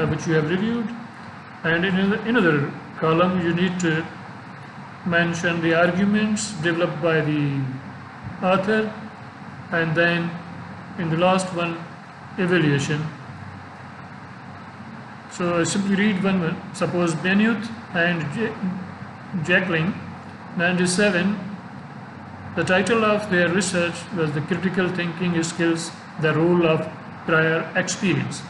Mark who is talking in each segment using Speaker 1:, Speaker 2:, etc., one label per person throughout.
Speaker 1: which you have reviewed, and in another column you need to mention the arguments developed by the author, and then in the last one, evaluation. So I simply read one. Suppose Benyuth and Jacqueline, 97, the title of their research was The Critical Thinking Skills, the Role of Prior Experience.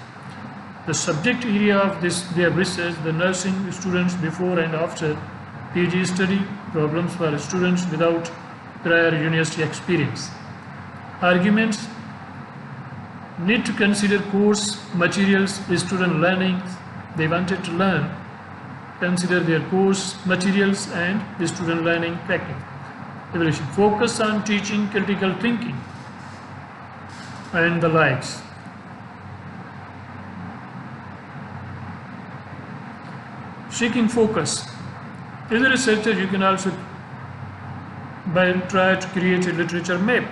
Speaker 1: The subject area of their research, the nursing students before and after PG study, problems for students without prior university experience. Arguments: need to consider course materials, student learning. They wanted to learn, consider their course materials and the student learning technique. Evaluation: focus on teaching critical thinking and the likes. Seeking focus. As a researcher, you can also try to create a literature map.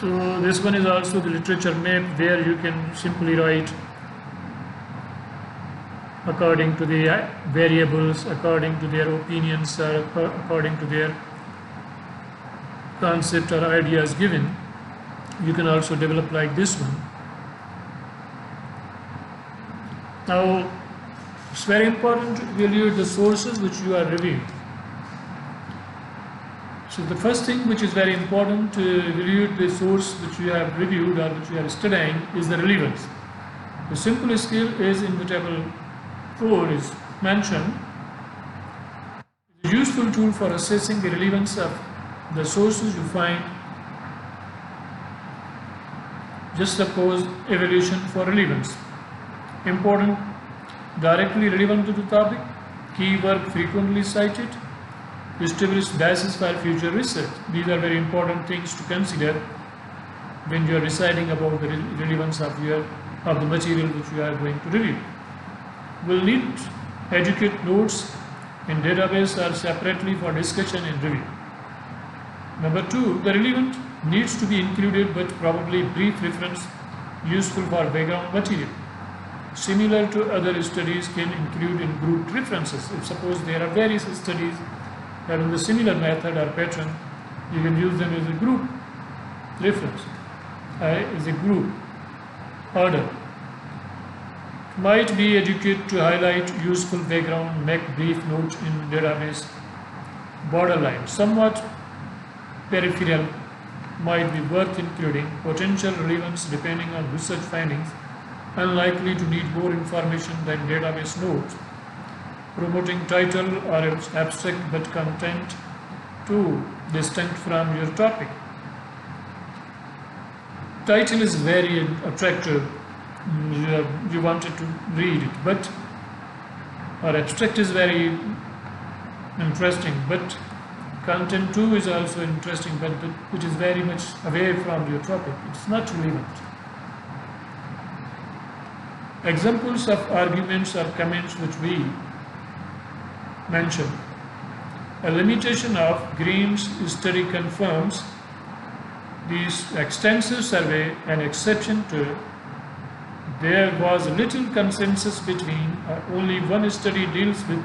Speaker 1: So this one is also the literature map, where you can simply write according to the variables, according to their opinions, or according to their concept or ideas given. You can also develop like this one. Now, it's very important to evaluate the sources which you are reviewing. So the first thing which is very important to evaluate the source which you have reviewed or which you are studying is the relevance. The simple skill is in the table 4 is mentioned. It's a useful tool for assessing the relevance of the sources you find. Just suppose evaluation for relevance. Important, directly relevant to the topic, key work frequently cited, establish basis for future research. These are very important things to consider when you are deciding about the relevance of the material which you are going to review. Will need adequate notes in database or separately for discussion and review. Number 2, the relevant needs to be included but probably brief reference useful for background material. Similar to other studies can include in grouped references. If suppose there are various studies having the similar method or pattern, you can use them as a group reference, as a group order. Might be adequate to highlight useful background, make brief notes in database. Borderline, somewhat peripheral, might be worth including. Potential relevance depending on research findings, unlikely to need more information than database notes. Promoting title or abstract but content too distinct from your topic. Title is very attractive, you wanted to read it, but or abstract is very interesting, but content too is also interesting, but it is very much away from your topic. It's not relevant. Examples of arguments or comments which we mentioned. A limitation of Green's study confirms this extensive survey an exception to. There was little consensus between only one study deals with.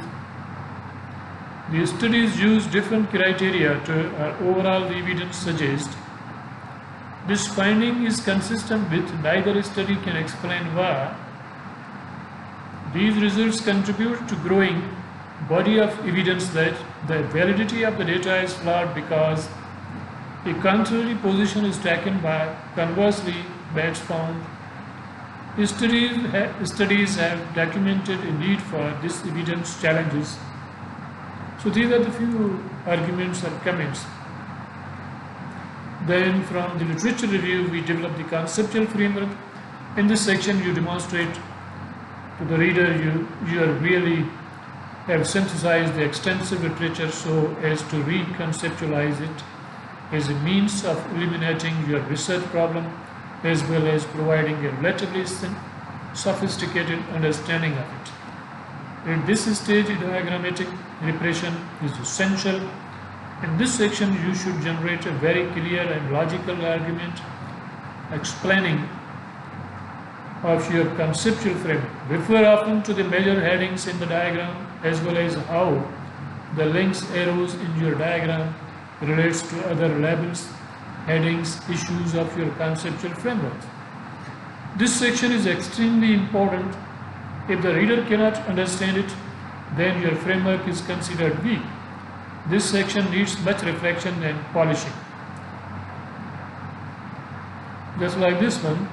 Speaker 1: The studies use different criteria to overall the evidence suggests. This finding is consistent with neither study can explain why. These results contribute to growing body of evidence that the validity of the data is flawed because a contrary position is taken by. Conversely, Bates found studies have documented a need for this evidence challenges. So these are the few arguments or comments. Then from the literature review, we develop the conceptual framework. In this section, you demonstrate to the reader you are really have synthesized the extensive literature so as to reconceptualize it as a means of eliminating your research problem as well as providing a relatively sophisticated understanding of it. In this stage, diagrammatic repression is essential. In this section, you should generate a very clear and logical argument explaining of your conceptual framework. Refer often to the major headings in the diagram as well as how the links arrows in your diagram relates to other labels, headings, issues of your conceptual framework. This section is extremely important. If the reader cannot understand it, then your framework is considered weak. This section needs much reflection and polishing. Just like this one,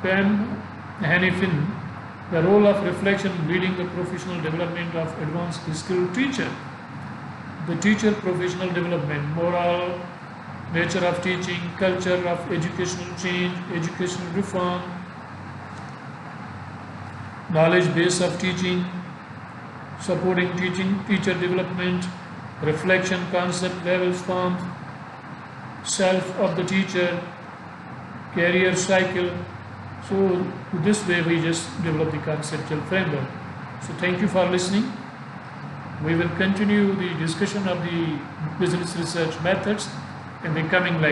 Speaker 1: Pam Hannifin, the role of reflection in leading the professional development of advanced skilled teacher. The teacher professional development, moral, nature of teaching, culture of educational change, educational reform, knowledge base of teaching, supporting teaching, teacher development, reflection, concept, levels, forms, self of the teacher, career cycle. So this way we just develop the conceptual framework. So thank you for listening. We will continue the discussion of the business research methods in the coming lecture.